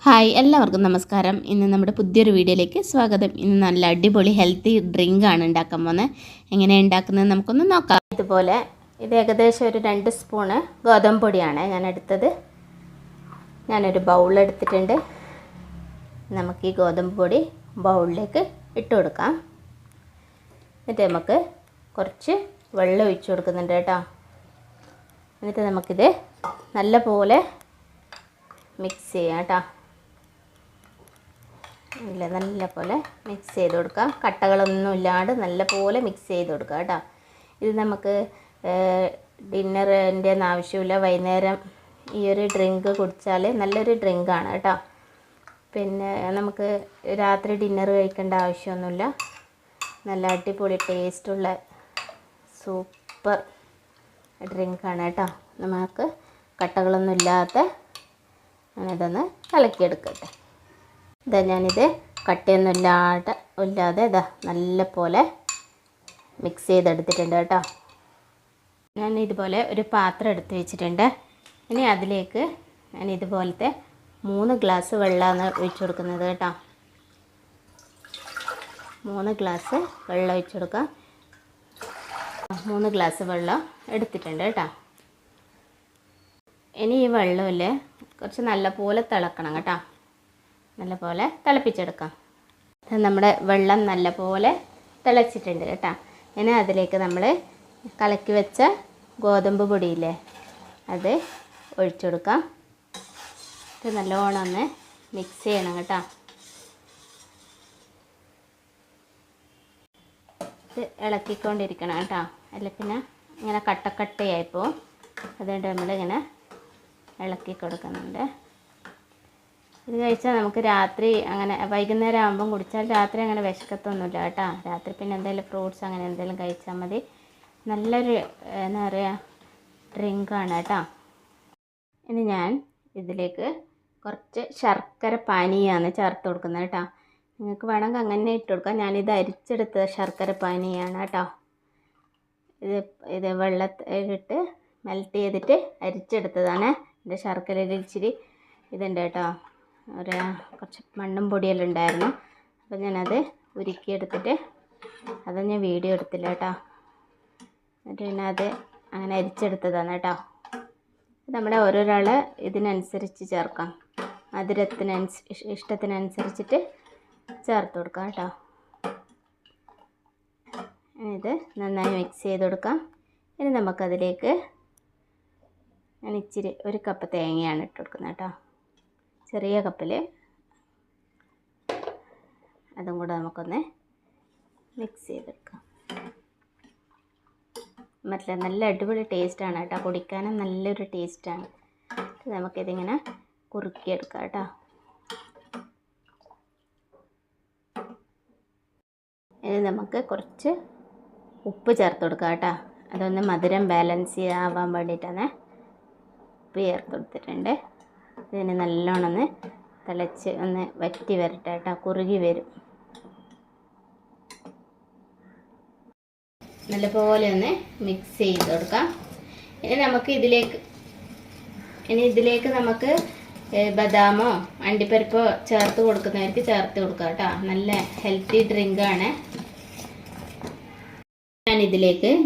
Hi എല്ലാവർക്കും നമസ്കാരം. ഇന്ന് നമ്മുടെ പുതിയൊരു വീഡിയോയിലേക്ക് സ്വാഗതം. ഇന്ന് നല്ല അടിപൊളി ഹെൽത്തി ഡ്രിങ്ക് ആണ് ഉണ്ടാക്കാൻ പോകുന്നത്. എങ്ങനെയാണ് ഉണ്ടാക്കുന്നത് നമുക്കൊന്ന് നോക്കാം. ഇതുപോലെ ഇത് ഏകദേശം ഒരു 2 സ്പൂണ് ഗോതമ്പ് പൊടിയാണ് ഞാൻ എടുത്തത്. ഞാനൊരു ബൗൾ എടുത്തിട്ടുണ്ട്. നമുക്ക് ഈ ഗോതമ്പ് പൊടി ബൗളിലേക്ക് ഇട്ട് കൊടുക്കാം. എന്നിട്ട് നമുക്ക് കുറച്ച് വെള്ളം ഒഴിച്ചു കൊടുക്കുന്നുണ്ട് കേട്ടോ. എന്നിട്ട് നമുക്കിത് നല്ല പോലെ മിക്സ് ചെയ്യാം കേട്ടോ. നല്ല പോലെ മിക്സ് ചെയ്ത് കൊടുക്കാം. കട്ടകളൊന്നും ഇല്ലാണ്ട് നല്ല പോലെ മിക്സ് ചെയ്ത് കൊടുക്കുക കേട്ടോ. ഇത് നമുക്ക് ഡിന്നറിൻ്റെ ഒന്നും ആവശ്യമില്ല. വൈകുന്നേരം ഈ ഒരു ഡ്രിങ്ക് കുടിച്ചാൽ നല്ലൊരു ഡ്രിങ്കാണ് കേട്ടോ. പിന്നെ നമുക്ക് രാത്രി ഡിന്നർ കഴിക്കേണ്ട ആവശ്യമൊന്നുമില്ല. നല്ല അടിപൊളി ടേസ്റ്റുള്ള സൂപ്പർ ഡ്രിങ്കാണ് കേട്ടോ. നമുക്ക് കട്ടകളൊന്നും ഇല്ലാത്ത ഞാനിതൊന്ന് കലക്കിയെടുക്കട്ടെ. ഇതാ ഞാനിത് കട്ടയൊന്നും ഇല്ലാതെ ഇതാ നല്ല പോലെ മിക്സ് ചെയ്തെടുത്തിട്ടുണ്ട് കേട്ടോ. ഞാൻ ഇതുപോലെ ഒരു പാത്രം എടുത്ത് വെച്ചിട്ടുണ്ട്. ഇനി അതിലേക്ക് ഞാൻ ഇതുപോലത്തെ 3 ഗ്ലാസ് വെള്ളമാണ് ഒഴിച്ചു കൊടുക്കുന്നത് കേട്ടോ. 3 ഗ്ലാസ് വെള്ളം ഒഴിച്ചു കൊടുക്കാം. 3 ഗ്ലാസ് വെള്ളം എടുത്തിട്ടുണ്ട് കേട്ടോ. ഇനി ഈ വെള്ളമില്ലേ കുറച്ച് നല്ല പോലെ തിളക്കണം കേട്ടോ. നല്ല പോലെ തിളപ്പിച്ചെടുക്കാം. നമ്മുടെ വെള്ളം നല്ല പോലെ തിളച്ചിട്ടുണ്ട് കേട്ടോ. ഇനി അതിലേക്ക് നമ്മൾ കലക്കി വെച്ച ഗോതമ്പ് പൊടിയില്ലേ അത് ഒഴിച്ചു കൊടുക്കാം. ഇത് നല്ലോണം ഒന്ന് മിക്സ് ചെയ്യണം കേട്ടോ. ഇത് ഇളക്കിക്കൊണ്ടിരിക്കണം കേട്ടോ. അല്ല പിന്നെ ഇങ്ങനെ കട്ടയായിപ്പോൾ അതുകൊണ്ട് നമ്മളിങ്ങനെ ഇളക്കി കൊടുക്കുന്നുണ്ട്. ഇത് കഴിച്ചാൽ നമുക്ക് രാത്രി അങ്ങനെ വൈകുന്നേരം ആകുമ്പം കുടിച്ചാൽ രാത്രി അങ്ങനെ വിശക്കത്തൊന്നുമില്ല കേട്ടോ. രാത്രി പിന്നെ എന്തെങ്കിലും ഫ്രൂട്ട്സ് അങ്ങനെ എന്തെങ്കിലും കഴിച്ചാൽ മതി. നല്ലൊരു എന്താ പറയുക ഡ്രിങ്കാണ് കേട്ടോ. ഇനി ഞാൻ ഇതിലേക്ക് കുറച്ച് ശർക്കര പാനീയമാണ് ചേർത്ത് കൊടുക്കുന്നത് കേട്ടോ. നിങ്ങൾക്ക് വേണമെങ്കിൽ അങ്ങനെ ഇട്ട് കൊടുക്കാം. ഞാനിത് അരിച്ചെടുത്ത ശർക്കര പാനീയമാണ് കേട്ടോ. ഇത് വെള്ളത്തിലിട്ട് മെൽറ്റ് ചെയ്തിട്ട് അരിച്ചെടുത്തതാണ്. എൻ്റെ ശർക്കരയിൽ ഇച്ചിരി ഇതുണ്ട് കേട്ടോ. കുറച്ച് മണ്ണും പൊടിയെല്ലാം ഉണ്ടായിരുന്നു. അപ്പോൾ ഞാനത് ഉരുക്കിയെടുത്തിട്ട് അത് ഞാൻ വീഡിയോ എടുത്തില്ല കേട്ടോ. എന്നിട്ട് പിന്നെ അത് അങ്ങനെ അരിച്ചെടുത്തതാണ് കേട്ടോ. നമ്മുടെ ഓരോരാൾ ഇതിനനുസരിച്ച് ചേർക്കാം. ഇഷ്ടത്തിനനുസരിച്ചിട്ട് ചേർത്ത് കൊടുക്കാം കേട്ടോ. ഇത് നന്നായി മിക്സ് ചെയ്ത് കൊടുക്കാം. ഇനി നമുക്കതിലേക്ക് ഞാൻ ഇച്ചിരി 1 കപ്പ് തേങ്ങയാണ് ഇട്ട് കൊടുക്കുന്നത് കേട്ടോ. ചെറിയ കപ്പിൽ അതും കൂടെ നമുക്കൊന്ന് മിക്സ് ചെയ്തെടുക്കാം. നല്ല അടിപൊളി ടേസ്റ്റാണ് കേട്ടോ. കുടിക്കാനും നല്ലൊരു ടേസ്റ്റാണ്. നമുക്കിതിങ്ങനെ കുറുക്കിയെടുക്കാം കേട്ടോ. ഇനി നമുക്ക് കുറച്ച് ഉപ്പ് ചേർത്ത് കൊടുക്കാം കേട്ടോ. അതൊന്ന് മധുരം ബാലൻസ് ആവാൻ വേണ്ടിയിട്ടാണ് ഉപ്പ് ചേർത്ത് കൊടുത്തിട്ടുണ്ട്. ഇതിന് നല്ലോണം ഒന്ന് തിളച്ച് ഒന്ന് വറ്റി വരട്ടെ കേട്ടോ. കുറുകി വരും. നല്ലപോലെ ഒന്ന് മിക്സ് ചെയ്ത് കൊടുക്കാം. ഇനി നമുക്ക് ഇതിലേക്ക് നമുക്ക് ബദാമോ അണ്ടിപ്പരിപ്പോ ചേർത്ത് കൊടുക്കുന്നവർക്ക് ചേർത്ത് കൊടുക്കാം കേട്ടോ. നല്ല ഹെൽത്തി ഡ്രിങ്കാണ്.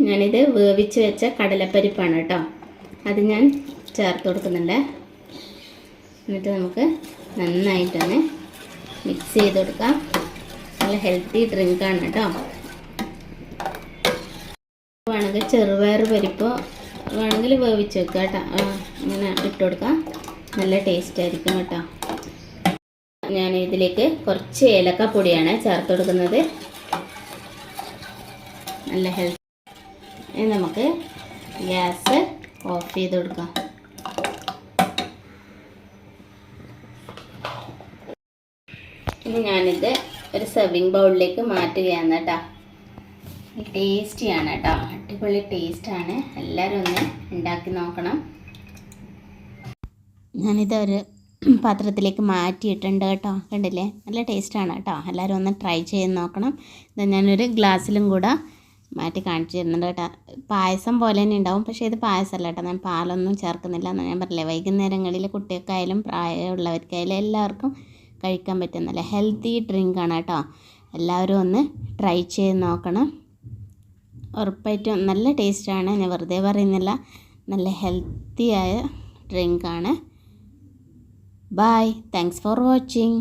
ഞാനിത് വേവിച്ച് വെച്ച കടലപ്പരിപ്പാണ് കേട്ടോ. അത് ഞാൻ ചേർത്ത് കൊടുക്കുന്നുണ്ട്. എന്നിട്ട് നമുക്ക് നന്നായിട്ടൊന്ന് മിക്സ് ചെയ്ത് കൊടുക്കാം. നല്ല ഹെൽത്തി ഡ്രിങ്കാണ് കേട്ടോ. വേണമെങ്കിൽ ചെറുപയർ പരിപ്പോ വേണമെങ്കിൽ വേവിച്ച് വെക്കുക കേട്ടോ. ഇങ്ങനെ ഇട്ട് കൊടുക്കാം. നല്ല ടേസ്റ്റ് ആയിരിക്കും കേട്ടോ. ഞാൻ ഇതിലേക്ക് കുറച്ച് ഏലക്കപ്പൊടിയാണ് ചേർത്ത് കൊടുക്കുന്നത്. നല്ല ഹെൽത്തി. ഇനി നമുക്ക് ഗ്യാസ് ഓഫ് ചെയ്ത് കൊടുക്കാം. ഇനി ഞാനിത് ഒരു സെർവിങ് ബൗളിലേക്ക് മാറ്റുകയാണ് കേട്ടോ. ടേസ്റ്റിയാണ് കേട്ടോ. അടിപൊളി ടേസ്റ്റാണ്. എല്ലാവരും ഒന്ന് ഉണ്ടാക്കി നോക്കണം. ഞാനിത് ഒരു പാത്രത്തിലേക്ക് മാറ്റിയിട്ടുണ്ട് കേട്ടോ. കണ്ടില്ലേ? നല്ല ടേസ്റ്റാണ് കേട്ടോ. എല്ലാവരും ഒന്ന് ട്രൈ ചെയ്ത് നോക്കണം. ഇത് ഞാനൊരു ഗ്ലാസ്സിലും കൂടെ മാറ്റി കാണിച്ചു തരുന്നുണ്ട് കേട്ടോ. പായസം പോലെ തന്നെ ഉണ്ടാവും, പക്ഷേ ഇത് പായസമല്ല കേട്ടോ. ഞാൻ പാലൊന്നും ചേർക്കുന്നില്ല എന്ന് ഞാൻ പറഞ്ഞില്ലേ. വൈകുന്നേരങ്ങളിൽ കുട്ടികൾക്കായാലും പ്രായമുള്ളവർക്കായാലും എല്ലാവർക്കും കഴിക്കാൻ പറ്റും നല്ല ഹെൽത്തി ഡ്രിങ്കാണ് കേട്ടോ. എല്ലാവരും ഒന്ന് ട്രൈ ചെയ്ത് നോക്കണം. ഉറപ്പായിട്ടും നല്ല ടേസ്റ്റാണ്, ഞാൻ വെറുതെ പറയുന്നില്ല. നല്ല ഹെൽത്തിയായ ഡ്രിങ്കാണ്. Bye, thanks for watching.